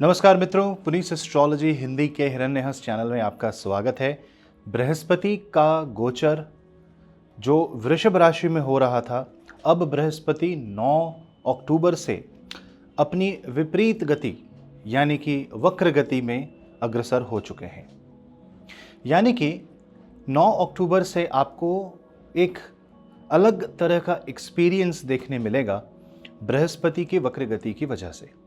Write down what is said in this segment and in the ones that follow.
नमस्कार मित्रों, पुनीत एस्ट्रोलॉजी हिंदी के हिरण्यहंस चैनल में आपका स्वागत है। बृहस्पति का गोचर जो वृषभ राशि में हो रहा था, अब बृहस्पति 9 अक्टूबर से अपनी विपरीत गति यानी कि वक्र गति में अग्रसर हो चुके हैं। यानी कि 9 अक्टूबर से आपको एक अलग तरह का एक्सपीरियंस देखने मिलेगा बृहस्पति की वक्र गति की वजह से।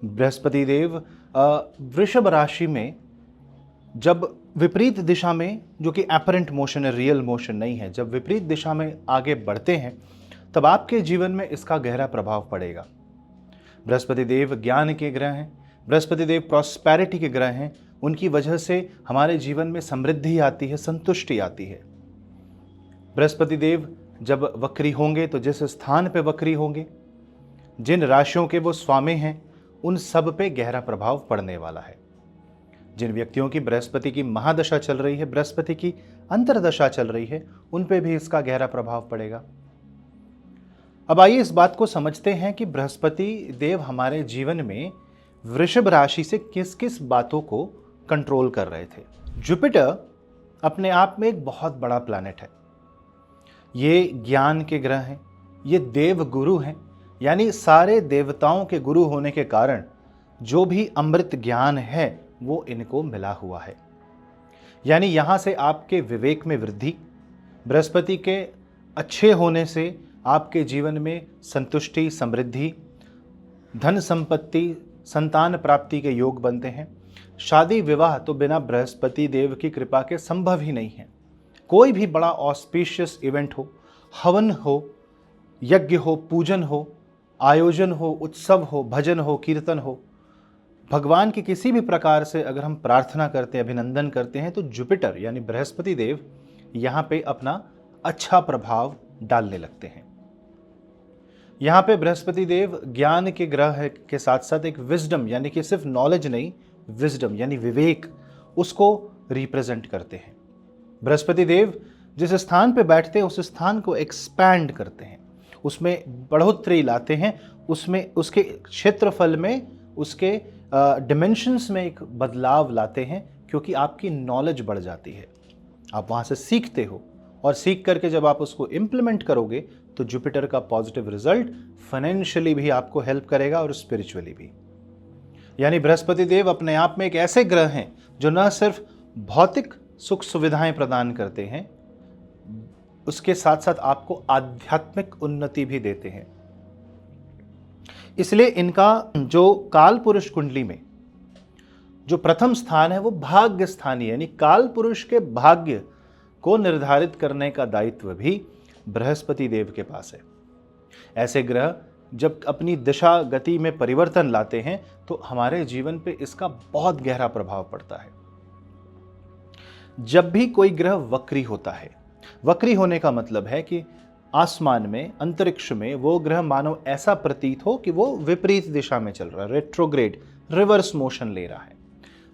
बृहस्पति देव वृषभ राशि में जब विपरीत दिशा में, जो कि एपरेंट मोशन है, रियल मोशन नहीं है, जब विपरीत दिशा में आगे बढ़ते हैं तब आपके जीवन में इसका गहरा प्रभाव पड़ेगा। बृहस्पति देव ज्ञान के ग्रह हैं, बृहस्पति देव प्रॉस्पेरिटी के ग्रह हैं। उनकी वजह से हमारे जीवन में समृद्धि आती है, संतुष्टि आती है। बृहस्पति देव जब वक्री होंगे तो जिस स्थान पे वक्री होंगे, जिन राशियों के वो स्वामी हैं, उन सब पे गहरा प्रभाव पड़ने वाला है। जिन व्यक्तियों की बृहस्पति की महादशा चल रही है, बृहस्पति की अंतर्दशा चल रही है, उन पे भी इसका गहरा प्रभाव पड़ेगा। अब आइए इस बात को समझते हैं कि बृहस्पति देव हमारे जीवन में वृषभ राशि से किस किस बातों को कंट्रोल कर रहे थे। जुपिटर अपने आप में एक बहुत बड़ा प्लैनेट है। ये ज्ञान के ग्रह हैं, ये देव गुरु हैं, यानी सारे देवताओं के गुरु होने के कारण जो भी अमृत ज्ञान है वो इनको मिला हुआ है। यानी यहाँ से आपके विवेक में वृद्धि, बृहस्पति के अच्छे होने से आपके जीवन में संतुष्टि, समृद्धि, धन संपत्ति, संतान प्राप्ति के योग बनते हैं। शादी विवाह तो बिना बृहस्पति देव की कृपा के संभव ही नहीं है। कोई भी बड़ा ऑस्पिशियस इवेंट हो, हवन हो, यज्ञ हो, पूजन हो, आयोजन हो, उत्सव हो, भजन हो, कीर्तन हो, भगवान की किसी भी प्रकार से अगर हम प्रार्थना करते हैं, अभिनंदन करते हैं, तो जुपिटर यानी बृहस्पति देव यहाँ पे अपना अच्छा प्रभाव डालने लगते हैं। यहाँ पे बृहस्पति देव ज्ञान के ग्रह के साथ साथ एक विजडम यानी कि सिर्फ नॉलेज नहीं, विजडम यानी विवेक, उसको रिप्रेजेंट करते हैं। बृहस्पति देव जिस स्थान पे बैठते हैं उस स्थान को एक्सपैंड करते हैं, उसमें बढ़ोतरी लाते हैं, उसमें उसके क्षेत्रफल में, उसके डिमेंशंस में एक बदलाव लाते हैं, क्योंकि आपकी नॉलेज बढ़ जाती है। आप वहाँ से सीखते हो और सीख करके जब आप उसको इम्प्लीमेंट करोगे तो जुपिटर का पॉजिटिव रिजल्ट फाइनेंशियली भी आपको हेल्प करेगा और स्पिरिचुअली भी। यानी बृहस्पति देव अपने आप में एक ऐसे ग्रह हैं जो न सिर्फ भौतिक सुख सुविधाएं प्रदान करते हैं, उसके साथ साथ आपको आध्यात्मिक उन्नति भी देते हैं। इसलिए इनका जो काल पुरुष कुंडली में जो प्रथम स्थान है वो भाग्य स्थान है, यानी काल पुरुष के भाग्य को निर्धारित करने का दायित्व भी बृहस्पति देव के पास है। ऐसे ग्रह जब अपनी दिशा गति में परिवर्तन लाते हैं तो हमारे जीवन पे इसका बहुत गहरा प्रभाव पड़ता है। जब भी कोई ग्रह वक्री होता है, वक्री होने का मतलब है कि आसमान में, अंतरिक्ष में वो ग्रह मानो ऐसा प्रतीत हो कि वो विपरीत दिशा में चल रहा है, रेट्रोग्रेड, रिवर्स मोशन ले रहा है।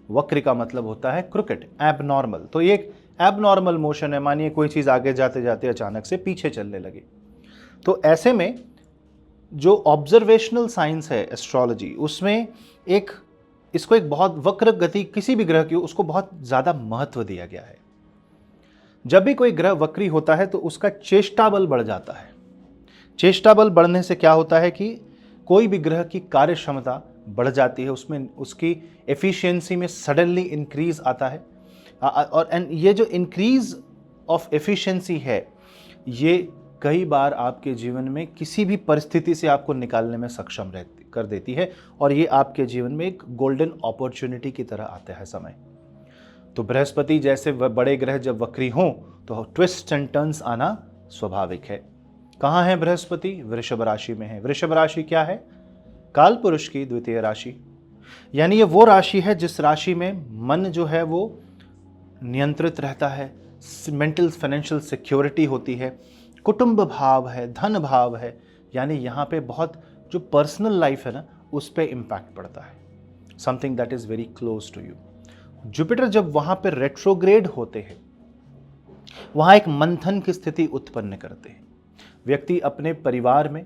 वक्र का मतलब होता है क्रिकेट, एबनॉर्मल। तो ये एक एबनॉर्मल मोशन है। मानिए कोई चीज़ आगे जाते जाते अचानक से पीछे चलने लगे, तो ऐसे में जो ऑब्जर्वेशनल साइंस है एस्ट्रोलॉजी, उसमें इसको एक बहुत वक्र गति किसी भी ग्रह की, उसको बहुत ज़्यादा महत्व दिया गया है। जब भी कोई ग्रह वक्री होता है तो उसका चेष्टा बल बढ़ जाता है। चेष्टा बल बढ़ने से क्या होता है कि कोई भी ग्रह की कार्य क्षमता बढ़ जाती है, उसमें उसकी एफिशिएंसी में सडनली इंक्रीज आता है। और ये जो इंक्रीज ऑफ एफिशिएंसी है, ये कई बार आपके जीवन में किसी भी परिस्थिति से आपको निकालने में सक्षम कर देती है, और ये आपके जीवन में एक गोल्डन अपॉर्चुनिटी की तरह आता है समय। तो बृहस्पति जैसे बड़े ग्रह जब वक्री हों तो ट्विस्ट एंड टर्न्स आना स्वाभाविक है। कहाँ है बृहस्पति? वृषभ राशि में है। वृषभ राशि क्या है? काल पुरुष की द्वितीय राशि। यानी ये वो राशि है जिस राशि में मन जो है वो नियंत्रित रहता है, मेंटल फाइनेंशियल सिक्योरिटी होती है, कुटुंब भाव है, धन भाव है। यानी यहाँ पे बहुत जो पर्सनल लाइफ है ना, उस पर इम्पैक्ट पड़ता है, something that is very close to you. Jupiter जब वहां पर रेट्रोग्रेड होते हैं, वहां एक मंथन की स्थिति उत्पन्न करते हैं। व्यक्ति अपने परिवार में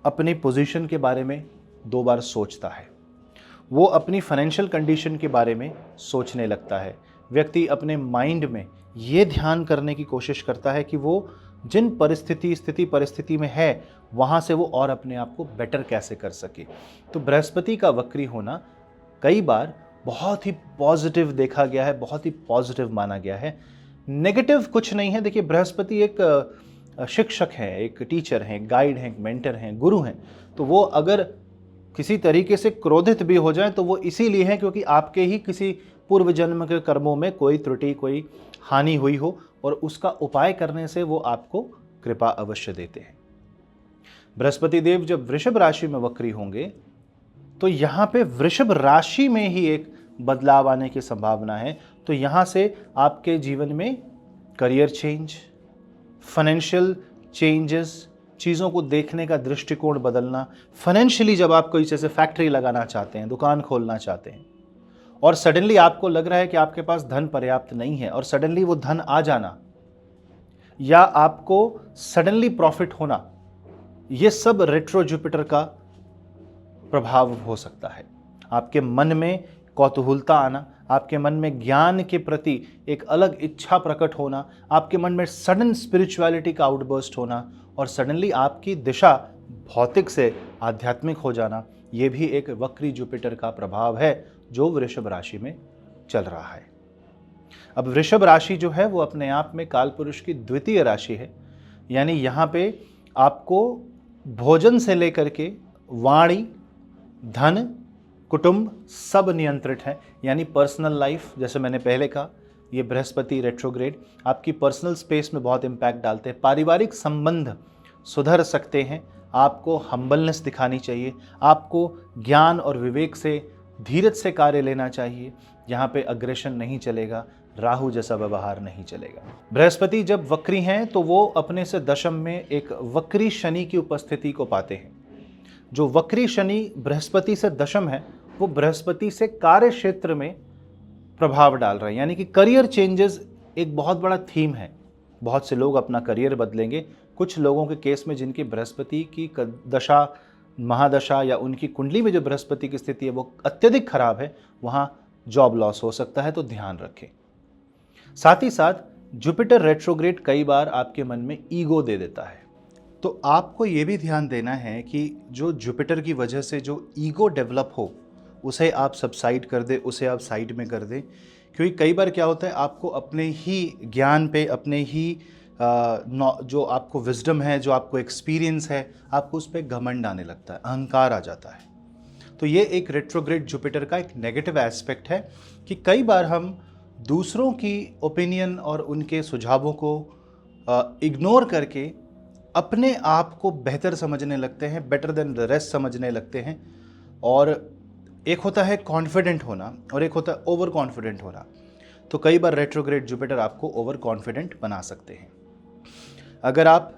अपने पोजीशन के बारे में 2 बार सोचता है। वो अपनी फाइनेंशियल कंडीशन के बारे में सोचने लगता है। व्यक्ति अपने माइंड में ये ध्यान करने की कोशिश करता है कि वो जिन परिस्थिति में है वहाँ से वो और अपने आप को बेटर कैसे कर सके। तो बृहस्पति का वक्री होना कई बार बहुत ही पॉजिटिव देखा गया है, बहुत ही पॉजिटिव माना गया है। नेगेटिव कुछ नहीं है। देखिए, बृहस्पति एक शिक्षक हैं, एक टीचर हैं, एक गाइड हैं, एक मेंटर हैं, गुरु हैं। तो वो अगर किसी तरीके से क्रोधित भी हो जाए तो वो इसीलिए है क्योंकि आपके ही किसी पूर्व जन्म के कर्मों में कोई त्रुटि, कोई हानि हुई हो और उसका उपाय करने से वो आपको कृपा अवश्य देते हैं। बृहस्पति देव जब वृषभ राशि में वक्री होंगे तो यहाँ पे वृषभ राशि में ही एक बदलाव आने की संभावना है। तो यहाँ से आपके जीवन में करियर चेंज, फाइनेंशियल चेंजेस, चीज़ों को देखने का दृष्टिकोण बदलना। फाइनेंशियली जब आप कोई जैसे फैक्ट्री लगाना चाहते हैं, दुकान खोलना चाहते हैं और सडनली आपको लग रहा है कि आपके पास धन पर्याप्त नहीं है और सडनली वो धन आ जाना या आपको सडनली प्रॉफिट होना, ये सब रेट्रो जुपिटर का प्रभाव हो सकता है। आपके मन में कौतूहलता आना, आपके मन में ज्ञान के प्रति एक अलग इच्छा प्रकट होना, आपके मन में सडन स्पिरिचुअलिटी का आउटबर्स्ट होना और सडनली आपकी दिशा भौतिक से आध्यात्मिक हो जाना, ये भी एक वक्री जुपिटर का प्रभाव है जो वृषभ राशि में चल रहा है। अब वृषभ राशि जो है वो अपने आप में कालपुरुष की द्वितीय राशि है, यानी यहाँ पे आपको भोजन से लेकर के वाणी, धन, कुटुंब सब नियंत्रित है। यानी पर्सनल लाइफ, जैसे मैंने पहले कहा, ये बृहस्पति रेट्रोग्रेड आपकी पर्सनल स्पेस में बहुत इम्पैक्ट डालते हैं। पारिवारिक संबंध सुधर सकते हैं। आपको हम्बलनेस दिखानी चाहिए, आपको ज्ञान और विवेक से, धीरज से कार्य लेना चाहिए। यहाँ पे अग्रेशन नहीं चलेगा, राहु जैसा व्यवहार नहीं चलेगा। बृहस्पति जब वक्री हैं तो वो अपने से दशम में एक वक्री शनि की उपस्थिति को पाते हैं। जो वक्री शनि बृहस्पति से दशम है वो बृहस्पति से कार्य क्षेत्र में प्रभाव डाल रहे हैं, यानी कि करियर चेंजेस एक बहुत बड़ा थीम है। बहुत से लोग अपना करियर बदलेंगे। कुछ लोगों के केस में जिनकी बृहस्पति की दशा, महादशा या उनकी कुंडली में जो बृहस्पति की स्थिति है वो अत्यधिक खराब है, वहाँ जॉब लॉस हो सकता है, तो ध्यान रखें। साथ ही साथ जुपिटर रेट्रोग्रेड कई बार आपके मन में ईगो दे देता है, तो आपको ये भी ध्यान देना है कि जो जुपिटर की वजह से जो ईगो डेवलप हो उसे आप सबसाइड कर दें, उसे आप साइड में कर दें। क्योंकि कई बार क्या होता है, आपको अपने ही ज्ञान पे, अपने ही जो आपको विजडम है, जो आपको एक्सपीरियंस है, आपको उस पर घमंड आने लगता है, अहंकार आ जाता है। तो ये एक रेट्रोग्रेड जुपिटर का एक नेगेटिव एस्पेक्ट है कि कई बार हम दूसरों की ओपिनियन और उनके सुझावों को इग्नोर करके अपने आप को बेहतर समझने लगते हैं, बेटर देन द रेस्ट समझने लगते हैं। और एक होता है कॉन्फिडेंट होना और एक होता है ओवर कॉन्फिडेंट होना। तो कई बार रेट्रोग्रेड जुपिटर आपको ओवर कॉन्फिडेंट बना सकते हैं। अगर आप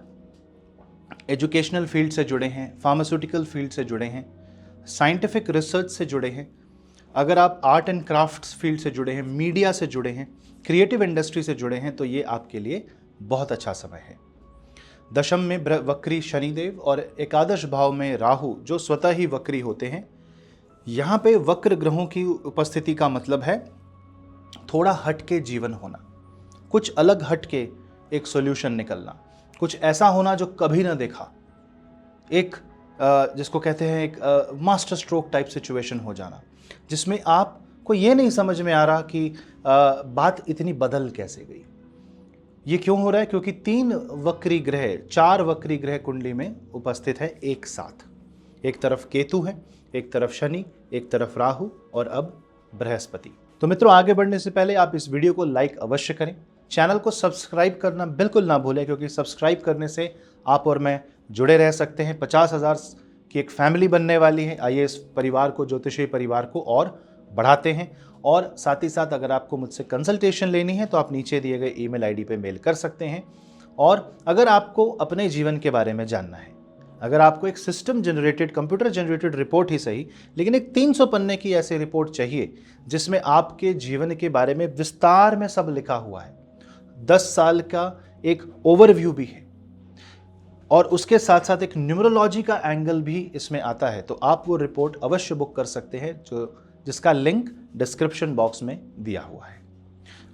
एजुकेशनल फील्ड से जुड़े हैं, फार्मास्यूटिकल फील्ड से जुड़े हैं, साइंटिफिक रिसर्च से जुड़े हैं, अगर आप आर्ट एंड क्राफ्ट्स फील्ड से जुड़े हैं, मीडिया से जुड़े हैं, क्रिएटिव इंडस्ट्री से जुड़े हैं, तो ये आपके लिए बहुत अच्छा समय है। दशम में वक्री शनिदेव और एकादश भाव में राहु जो स्वतः ही वक्री होते हैं। यहाँ पे वक्र ग्रहों की उपस्थिति का मतलब है थोड़ा हटके जीवन होना, कुछ अलग हटके एक सॉल्यूशन निकलना, कुछ ऐसा होना जो कभी ना देखा, एक जिसको कहते हैं एक मास्टर स्ट्रोक टाइप सिचुएशन हो जाना, जिसमें आपको ये नहीं समझ में आ रहा कि बात इतनी बदल कैसे गई। ये क्यों हो रहा है? क्योंकि 4 वक्री ग्रह कुंडली में उपस्थित है एक साथ। एक तरफ केतु है, एक तरफ शनि, एक तरफ राहु और अब बृहस्पति। तो मित्रों, आगे बढ़ने से पहले आप इस वीडियो को लाइक अवश्य करें, चैनल को सब्सक्राइब करना बिल्कुल ना भूलें, क्योंकि सब्सक्राइब करने से आप और मैं जुड़े रह सकते हैं। 50,000 की एक फैमिली बनने वाली है। आइए इस परिवार को, ज्योतिषीय परिवार को और बढ़ाते हैं। और साथ ही साथ अगर आपको मुझसे कंसल्टेशन लेनी है तो आप नीचे दिए गए ईमेल आईडी पे मेल कर सकते हैं। और अगर आपको अपने जीवन के बारे में जानना है, अगर आपको एक system generated, computer generated report ही सही, लेकिन एक 300 पन्ने की ऐसी रिपोर्ट चाहिए जिसमें आपके जीवन के बारे में विस्तार में सब लिखा हुआ है, 10 साल का एक ओवरव्यू भी है और उसके साथ साथ एक न्यूमरोलॉजी का एंगल भी इसमें आता है, तो आप वो रिपोर्ट अवश्य बुक कर सकते हैं जो जिसका लिंक डिस्क्रिप्शन बॉक्स में दिया हुआ है।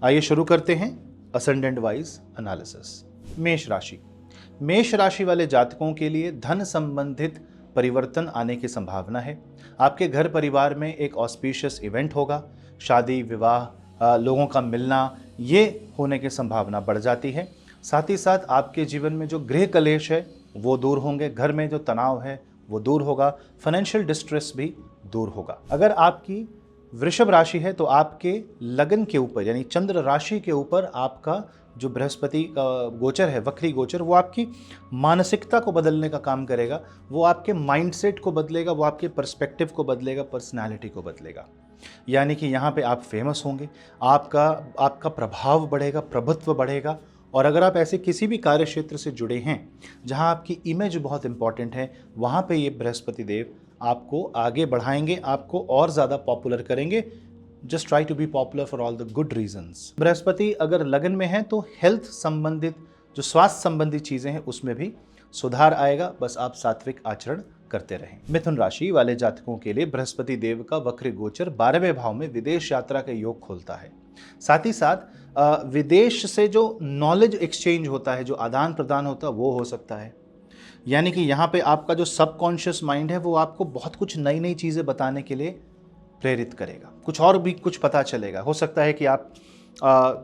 आइए शुरू करते हैं असेंडेंट वाइज एनालिसिस। मेष राशि। मेष राशि वाले जातकों के लिए धन संबंधित परिवर्तन आने की संभावना है। आपके घर परिवार में एक ऑस्पिशियस इवेंट होगा, शादी विवाह, लोगों का मिलना, ये होने की संभावना बढ़ जाती है। साथ ही साथ आपके जीवन में जो गृह कलेश है वो दूर होंगे, घर में जो तनाव है वो दूर होगा, फाइनेंशियल डिस्ट्रेस भी दूर होगा। अगर आपकी वृषभ राशि है तो आपके लगन के ऊपर यानी चंद्र राशि के ऊपर आपका जो बृहस्पति का गोचर है, वक्री गोचर, वो आपकी मानसिकता को बदलने का काम करेगा, वो आपके माइंडसेट को बदलेगा, वो आपके पर्सपेक्टिव को बदलेगा, पर्सनालिटी को बदलेगा। यानी कि यहाँ पे आप फेमस होंगे, आपका प्रभाव बढ़ेगा, प्रभुत्व बढ़ेगा। और अगर आप ऐसे किसी भी कार्य क्षेत्र से जुड़े हैं जहाँ आपकी इमेज बहुत इंपॉर्टेंट है, वहाँ पे ये बृहस्पति देव आपको आगे बढ़ाएंगे, आपको और ज़्यादा पॉपुलर करेंगे। Just try to be popular for all the good reasons. बृहस्पति अगर लगन में है तो हेल्थ संबंधित जो स्वास्थ्य संबंधी चीज़ें हैं उसमें भी सुधार आएगा, बस आप सात्विक आचरण करते रहें। मिथुन राशि वाले जातकों के लिए बृहस्पति देव का वक्र गोचर 12वें भाव में विदेश यात्रा के योग खोलता है। साथ ही साथ विदेश से जो नॉलेज एक्सचेंज होता है, जो आदान प्रदान होता है, वो हो सकता है। यानी कि यहाँ पे आपका जो सबकॉन्शियस माइंड है वो आपको बहुत कुछ नई नई चीज़ें बताने के लिए प्रेरित करेगा, कुछ और भी कुछ पता चलेगा। हो सकता है कि आप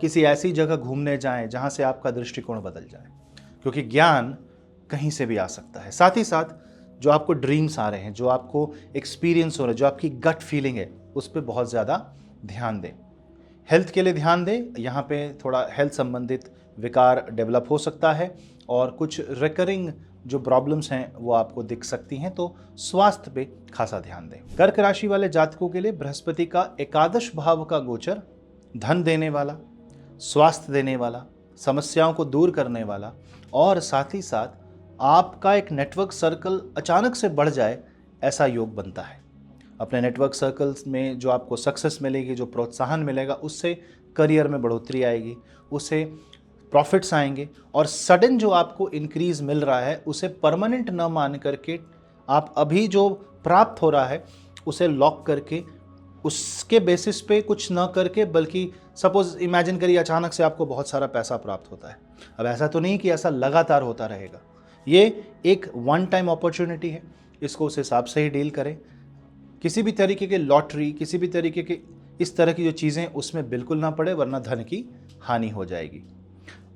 किसी ऐसी जगह घूमने जाएं जहाँ से आपका दृष्टिकोण बदल जाए, क्योंकि ज्ञान कहीं से भी आ सकता है। साथ ही साथ जो आपको ड्रीम्स आ रहे हैं, जो आपको एक्सपीरियंस हो रहा है, जो आपकी गट फीलिंग है, उस पर बहुत ज़्यादा ध्यान दें। हेल्थ के लिए ध्यान दें, यहाँ पे थोड़ा हेल्थ संबंधित विकार डेवलप हो सकता है और कुछ रिकरिंग जो प्रॉब्लम्स हैं वो आपको दिख सकती हैं, तो स्वास्थ्य पे खासा ध्यान दें। कर्क राशि वाले जातकों के लिए बृहस्पति का एकादश भाव का गोचर धन देने वाला, स्वास्थ्य देने वाला, समस्याओं को दूर करने वाला और साथ ही साथ आपका एक नेटवर्क सर्कल अचानक से बढ़ जाए, ऐसा योग बनता है। अपने नेटवर्क सर्कल्स में जो आपको सक्सेस मिलेगी, जो प्रोत्साहन मिलेगा, उससे करियर में बढ़ोतरी आएगी, उससे प्रॉफिट्स आएंगे और सडन जो आपको इंक्रीज मिल रहा है उसे परमानेंट न मान करके आप अभी जो प्राप्त हो रहा है उसे लॉक करके उसके बेसिस पे कुछ न करके, बल्कि सपोज इमेजिन करिए अचानक से आपको बहुत सारा पैसा प्राप्त होता है। अब ऐसा तो नहीं कि ऐसा लगातार होता रहेगा, ये एक वन टाइम अपॉर्चुनिटी है, इसको उस हिसाब से ही डील करें। किसी भी तरीके के लॉटरी, किसी भी तरीके के इस तरह की जो चीज़ें उसमें बिल्कुल ना पड़े, वरना धन की हानि हो जाएगी।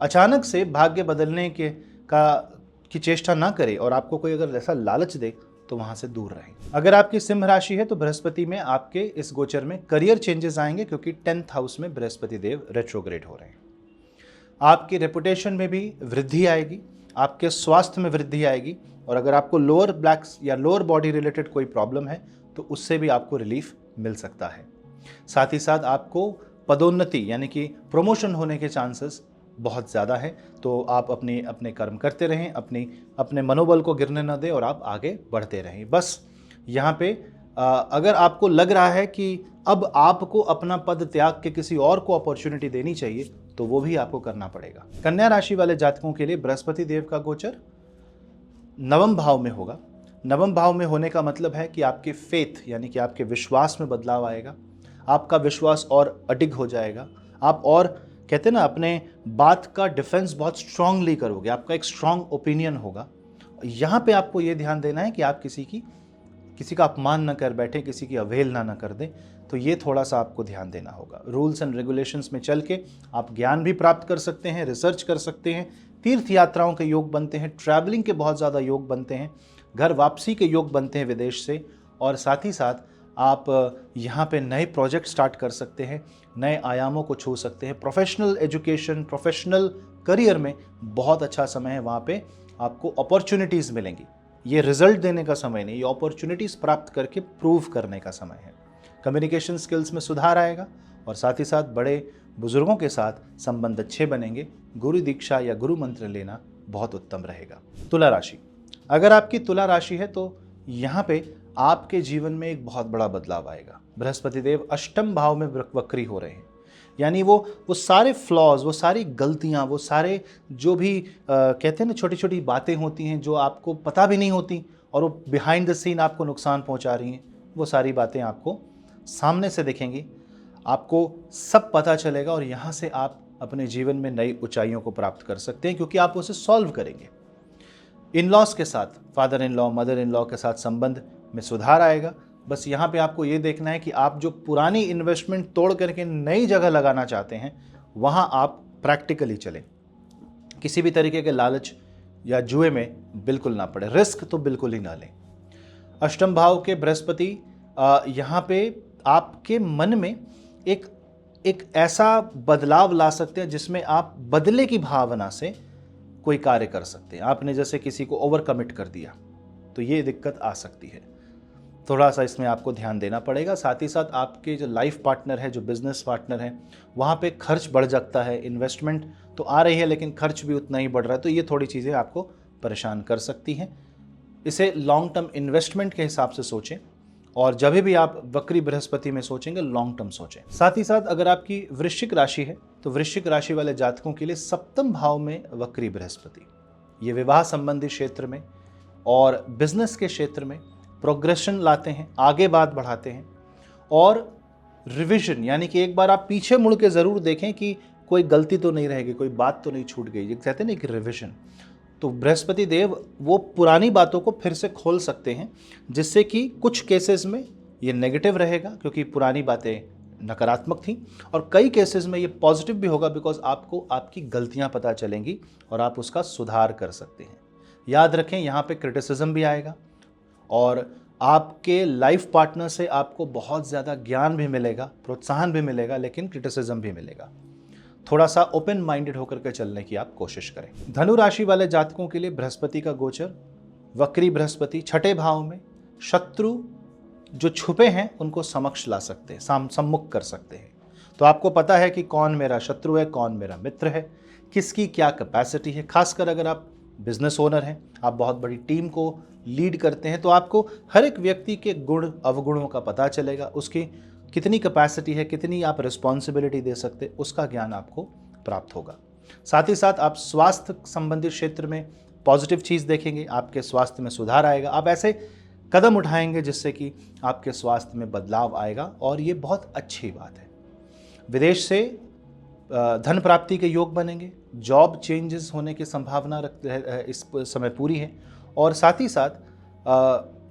अचानक से भाग्य बदलने की चेष्टा ना करें और आपको कोई अगर ऐसा लालच दे तो वहाँ से दूर रहें। अगर आपकी सिंह राशि है तो बृहस्पति में आपके इस गोचर में करियर चेंजेस आएंगे, क्योंकि 10th हाउस में बृहस्पति देव रेट्रोग्रेड हो रहे हैं। आपकी रेपुटेशन में भी वृद्धि आएगी, आपके स्वास्थ्य में वृद्धि आएगी और अगर आपको लोअर ब्लैक्स या लोअर बॉडी रिलेटेड कोई प्रॉब्लम है तो उससे भी आपको रिलीफ मिल सकता है। साथ ही साथ आपको पदोन्नति यानी कि प्रमोशन होने के चांसेस बहुत ज़्यादा है, तो आप अपने कर्म करते रहें, अपने मनोबल को गिरने न दें और आप आगे बढ़ते रहें। बस यहाँ पे अगर आपको लग रहा है कि अब आपको अपना पद त्याग के किसी और को अपॉर्चुनिटी देनी चाहिए तो वो भी आपको करना पड़ेगा। कन्या राशि वाले जातकों के लिए बृहस्पति देव का गोचर 9वें भाव में होगा। 9वें भाव में होने का मतलब है कि आपके फेथ यानी कि आपके विश्वास में बदलाव आएगा, आपका विश्वास और अडिग हो जाएगा, आप और कहते हैं ना अपने बात का डिफेंस बहुत स्ट्रांगली करोगे, आपका एक स्ट्रांग ओपिनियन होगा। यहाँ पे आपको ये ध्यान देना है कि आप किसी का अपमान न कर बैठे, किसी की अवहेलना न कर दें, तो ये थोड़ा सा आपको ध्यान देना होगा। रूल्स एंड रेगुलेशंस में चल के आप ज्ञान भी प्राप्त कर सकते हैं, रिसर्च कर सकते हैं, तीर्थ यात्राओं के योग बनते हैं, ट्रैवलिंग के बहुत ज़्यादा योग बनते हैं, घर वापसी के योग बनते हैं विदेश से, और साथ ही साथ आप यहाँ पे नए प्रोजेक्ट स्टार्ट कर सकते हैं, नए आयामों को छू सकते हैं। प्रोफेशनल एजुकेशन, प्रोफेशनल करियर में बहुत अच्छा समय है, वहाँ पे आपको अपॉर्चुनिटीज़ मिलेंगी। ये रिजल्ट देने का समय नहीं, ये अपॉर्चुनिटीज़ प्राप्त करके प्रूव करने का समय है। कम्युनिकेशन स्किल्स में सुधार आएगा और साथ ही साथ बड़े बुजुर्गों के साथ संबंध अच्छे बनेंगे। गुरु दीक्षा या गुरु मंत्र लेना बहुत उत्तम रहेगा। तुला राशि, अगर आपकी तुला राशि है तो यहाँ पे आपके जीवन में एक बहुत बड़ा बदलाव आएगा। बृहस्पति देव अष्टम भाव में वक्री हो रहे हैं, यानी वो सारे फ्लॉज, वो सारी गलतियाँ, वो सारे जो भी कहते हैं ना छोटी छोटी बातें होती हैं जो आपको पता भी नहीं होती और वो बिहाइंड द सीन आपको नुकसान पहुँचा रही हैं, वो सारी बातें आपको सामने से देखेंगी, आपको सब पता चलेगा और यहाँ से आप अपने जीवन में नई ऊंचाइयों को प्राप्त कर सकते हैं, क्योंकि आप उसे सॉल्व करेंगे। इन लॉज के साथ, father in law, mother in law के साथ संबंध में सुधार आएगा। बस यहाँ पे आपको ये देखना है कि आप जो पुरानी इन्वेस्टमेंट तोड़ करके नई जगह लगाना चाहते हैं, वहाँ आप प्रैक्टिकली चलें। किसी भी तरीके के लालच या जुए में बिल्कुल ना पड़े, रिस्क तो बिल्कुल ही ना लें। अष्टम भाव के बृहस्पति यहाँ पे आपके मन में एक ऐसा बदलाव ला सकते हैं जिसमें आप बदले की भावना से कोई कार्य कर सकते हैं। आपने जैसे किसी को ओवर कमिट कर दिया तो ये दिक्कत आ सकती है, थोड़ा सा इसमें आपको ध्यान देना पड़ेगा। साथ ही साथ आपके जो लाइफ पार्टनर है, जो बिजनेस पार्टनर है, वहाँ पे खर्च बढ़ सकता है। इन्वेस्टमेंट तो आ रही है लेकिन खर्च भी उतना ही बढ़ रहा है, तो ये थोड़ी चीज़ें आपको परेशान कर सकती हैं। इसे लॉन्ग टर्म इन्वेस्टमेंट के हिसाब से सोचें, और जब भी आप वक्री बृहस्पति में सोचेंगे लॉन्ग टर्म सोचें। साथ ही साथ अगर आपकी वृश्चिक राशि है तो वृश्चिक राशि वाले जातकों के लिए सप्तम भाव में वक्री बृहस्पति, ये विवाह संबंधी क्षेत्र में और बिजनेस के क्षेत्र में प्रोग्रेशन लाते हैं, आगे बात बढ़ाते हैं। और रिविजन, यानी कि एक बार आप पीछे मुड़ के ज़रूर देखें कि कोई गलती तो नहीं रहेगी, कोई बात तो नहीं छूट गई, कहते हैं ना कि रिविजन। तो बृहस्पति देव वो पुरानी बातों को फिर से खोल सकते हैं, जिससे कि कुछ केसेस में ये नेगेटिव रहेगा क्योंकि पुरानी बातें नकारात्मक थी, और कई केसेस में ये पॉजिटिव भी होगा बिकॉज आपको आपकी गलतियां पता चलेंगी और आप उसका सुधार कर सकते हैं। याद रखें, यहाँ पे क्रिटिसिज्म भी आएगा और आपके लाइफ पार्टनर से आपको बहुत ज़्यादा ज्ञान भी मिलेगा, प्रोत्साहन भी मिलेगा, लेकिन क्रिटिसिज्म भी मिलेगा। थोड़ा सा ओपन माइंडेड होकर के चलने की आप कोशिश करें। धनु राशि वाले जातकों के लिए बृहस्पति का गोचर, वक्री बृहस्पति छठे भाव में शत्रु जो छुपे हैं उनको समक्ष ला सकते हैं, सम्मुख कर सकते हैं। तो आपको पता है कि कौन मेरा शत्रु है, कौन मेरा मित्र है, किसकी क्या कैपेसिटी है। खासकर अगर आप बिजनेस ओनर हैं, आप बहुत बड़ी टीम को लीड करते हैं, तो आपको हर एक व्यक्ति के गुण अवगुणों का पता चलेगा, उसकी कितनी कैपेसिटी है, कितनी आप रिस्पॉन्सिबिलिटी दे सकते, उसका ज्ञान आपको प्राप्त होगा। साथ ही साथ आप स्वास्थ्य संबंधित क्षेत्र में पॉजिटिव चीज़ देखेंगे, आपके स्वास्थ्य में सुधार आएगा। आप ऐसे कदम उठाएंगे जिससे कि आपके स्वास्थ्य में बदलाव आएगा और ये बहुत अच्छी बात है। विदेश से धन प्राप्ति के योग बनेंगे, जॉब चेंजेस होने की संभावना इस समय पूरी है। और साथ ही साथ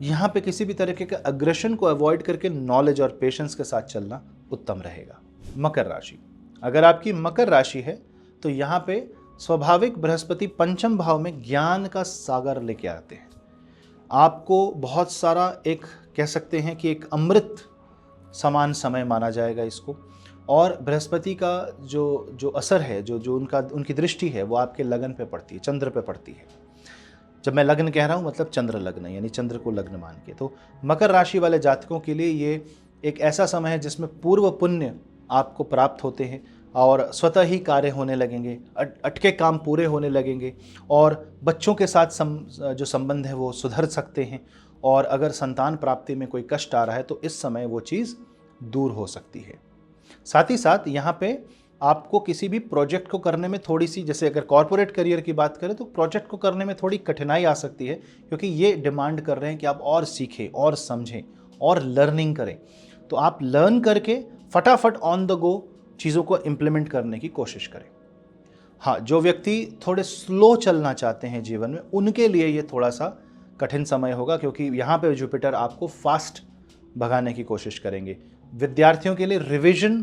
यहाँ पे किसी भी तरीके के अग्रेशन को अवॉइड करके नॉलेज और पेशेंस के साथ चलना उत्तम रहेगा। मकर राशि, अगर आपकी मकर राशि है तो यहाँ पे स्वाभाविक बृहस्पति पंचम भाव में ज्ञान का सागर लेके आते हैं। आपको बहुत सारा एक कह सकते हैं कि एक अमृत समान समय माना जाएगा इसको। और बृहस्पति का जो असर है, जो उनकी दृष्टि है वो आपके लगन पे पड़ती है, चंद्र पे पड़ती है। जब मैं लग्न कह रहा हूँ मतलब चंद्र लग्न, यानी चंद्र को लग्न मान के। तो मकर राशि वाले जातकों के लिए ये एक ऐसा समय है जिसमें पूर्व पुण्य आपको प्राप्त होते हैं और स्वतः ही कार्य होने लगेंगे, अटके काम पूरे होने लगेंगे, और बच्चों के साथ जो संबंध है वो सुधर सकते हैं। और अगर संतान प्राप्ति में कोई कष्ट आ रहा है तो इस समय वो चीज़ दूर हो सकती है। साथ ही साथ यहाँ पे आपको किसी भी प्रोजेक्ट को करने में थोड़ी सी, जैसे अगर कॉर्पोरेट करियर की बात करें तो प्रोजेक्ट को करने में थोड़ी कठिनाई आ सकती है, क्योंकि ये डिमांड कर रहे हैं कि आप और सीखें और समझें और लर्निंग करें। तो आप लर्न करके फटाफट ऑन द गो चीज़ों को इम्प्लीमेंट करने की कोशिश करें। हाँ, जो व्यक्ति थोड़े स्लो चलना चाहते हैं जीवन में, उनके लिए ये थोड़ा सा कठिन समय होगा, क्योंकि यहाँ पे जुपिटर आपको फास्ट भगाने की कोशिश करेंगे। विद्यार्थियों के लिए रिवीजन,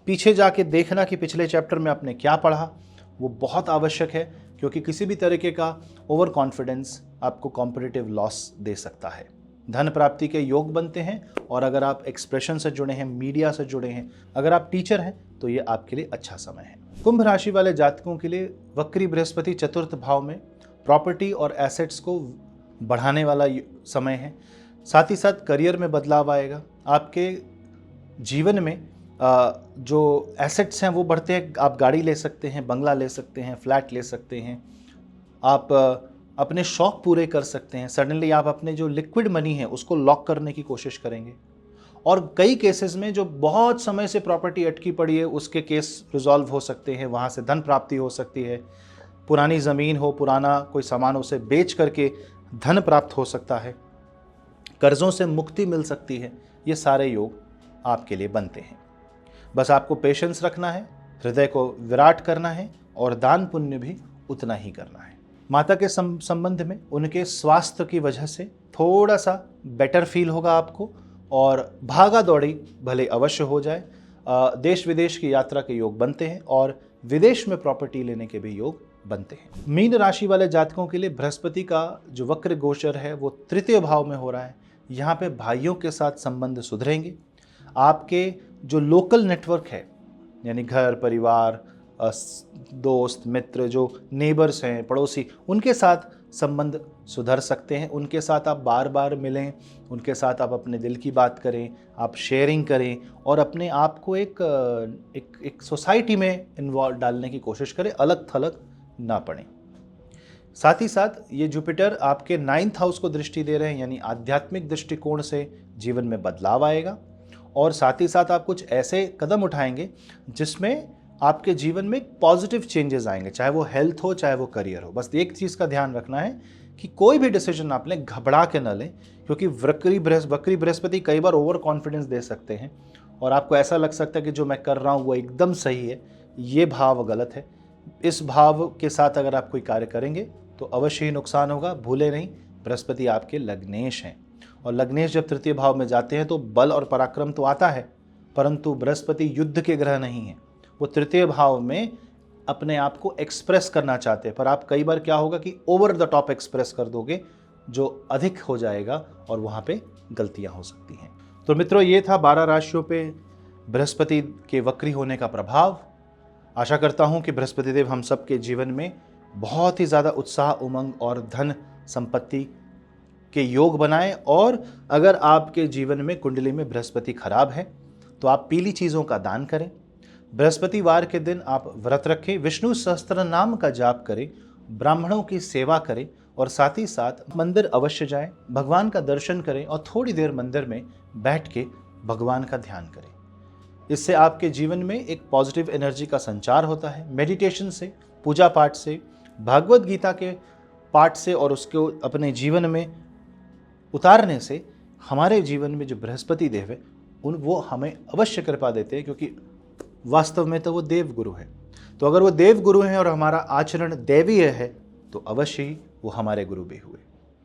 पीछे जाके देखना कि पिछले चैप्टर में आपने क्या पढ़ा, वो बहुत आवश्यक है, क्योंकि किसी भी तरीके का ओवर कॉन्फिडेंस आपको कॉम्पिटिटिव लॉस दे सकता है। धन प्राप्ति के योग बनते हैं, और अगर आप एक्सप्रेशन से जुड़े हैं, मीडिया से जुड़े हैं, अगर आप टीचर हैं तो ये आपके लिए अच्छा समय है। कुंभ राशि वाले जातकों के लिए वक्री बृहस्पति चतुर्थ भाव में प्रॉपर्टी और एसेट्स को बढ़ाने वाला समय है। साथ ही साथ करियर में बदलाव आएगा, आपके जीवन में जो एसेट्स हैं वो बढ़ते हैं। आप गाड़ी ले सकते हैं, बंगला ले सकते हैं, फ्लैट ले सकते हैं, आप अपने शौक पूरे कर सकते हैं। सडनली आप अपने जो लिक्विड मनी है उसको लॉक करने की कोशिश करेंगे, और कई केसेस में जो बहुत समय से प्रॉपर्टी अटकी पड़ी है उसके केस रिजॉल्व हो सकते हैं, वहाँ से धन प्राप्ति हो सकती है। पुरानी ज़मीन हो, पुराना कोई सामान, उसे बेच करके धन प्राप्त हो सकता है, कर्ज़ों से मुक्ति मिल सकती है। ये सारे योग आपके लिए बनते हैं। बस आपको पेशेंस रखना है, हृदय को विराट करना है और दान पुण्य भी उतना ही करना है। माता के संबंध में उनके स्वास्थ्य की वजह से थोड़ा सा बेटर फील होगा आपको, और भागा दौड़ी भले अवश्य हो जाए। देश विदेश की यात्रा के योग बनते हैं और विदेश में प्रॉपर्टी लेने के भी योग बनते हैं। मीन राशि वाले जातकों के लिए बृहस्पति का जो वक्र गोचर है वो तृतीय भाव में हो रहा है। यहाँ पे भाइयों के साथ संबंध सुधरेंगे। आपके जो लोकल नेटवर्क है, यानी घर परिवार, दोस्त मित्र, जो नेबर्स हैं, पड़ोसी, उनके साथ संबंध सुधर सकते हैं। उनके साथ आप बार बार मिलें, उनके साथ आप अपने दिल की बात करें, आप शेयरिंग करें और अपने आप को एक सोसाइटी में इन्वॉल्व डालने की कोशिश करें, अलग थलग ना पड़ें। साथ ही साथ ये जुपिटर आपके 9th हाउस को दृष्टि दे रहे हैं, यानी आध्यात्मिक दृष्टिकोण से जीवन में बदलाव आएगा। और साथ ही साथ आप कुछ ऐसे कदम उठाएंगे जिसमें आपके जीवन में पॉजिटिव चेंजेस आएंगे, चाहे वो हेल्थ हो चाहे वो करियर हो। बस एक चीज़ का ध्यान रखना है कि कोई भी डिसीजन आप लें घबरा के न लें, क्योंकि वक्री बृहस्पति कई बार ओवर कॉन्फिडेंस दे सकते हैं और आपको ऐसा लग सकता है कि जो मैं कर रहा हूँ वो एकदम सही है। ये भाव गलत है। इस भाव के साथ अगर आप कोई कार्य करेंगे तो अवश्य ही नुकसान होगा। भूले नहीं, बृहस्पति आपके लग्नेश हैं और लग्नेश जब तृतीय भाव में जाते हैं तो बल और पराक्रम तो आता है, परंतु बृहस्पति युद्ध के ग्रह नहीं है। वो तृतीय भाव में अपने आप को एक्सप्रेस करना चाहते हैं, पर आप कई बार क्या होगा कि ओवर द टॉप एक्सप्रेस कर दोगे, जो अधिक हो जाएगा और वहाँ पे गलतियाँ हो सकती हैं। तो मित्रों, ये था 12 राशियों पे बृहस्पति के वक्री होने का प्रभाव। आशा करता हूँ कि बृहस्पति देव हम सब के जीवन में बहुत ही ज़्यादा उत्साह, उमंग और धन संपत्ति के योग बनाएं। और अगर आपके जीवन में कुंडली में बृहस्पति खराब है तो आप पीली चीज़ों का दान करें। बृहस्पतिवार के दिन आप व्रत रखें, विष्णु सहस्त्र नाम का जाप करें, ब्राह्मणों की सेवा करें और साथ ही साथ मंदिर अवश्य जाएं, भगवान का दर्शन करें और थोड़ी देर मंदिर में बैठ के भगवान का ध्यान करें। इससे आपके जीवन में एक पॉजिटिव एनर्जी का संचार होता है। मेडिटेशन से, पूजा पाठ से, भागवत गीता के पाठ से और उसको अपने जीवन में उतारने से हमारे जीवन में जो बृहस्पति देव है वो हमें अवश्य कृपा देते हैं, क्योंकि वास्तव में तो वो देव गुरु है। तो अगर वो देव गुरु हैं और हमारा आचरण दैवीय है तो अवश्य ही वो हमारे गुरु भी हुए।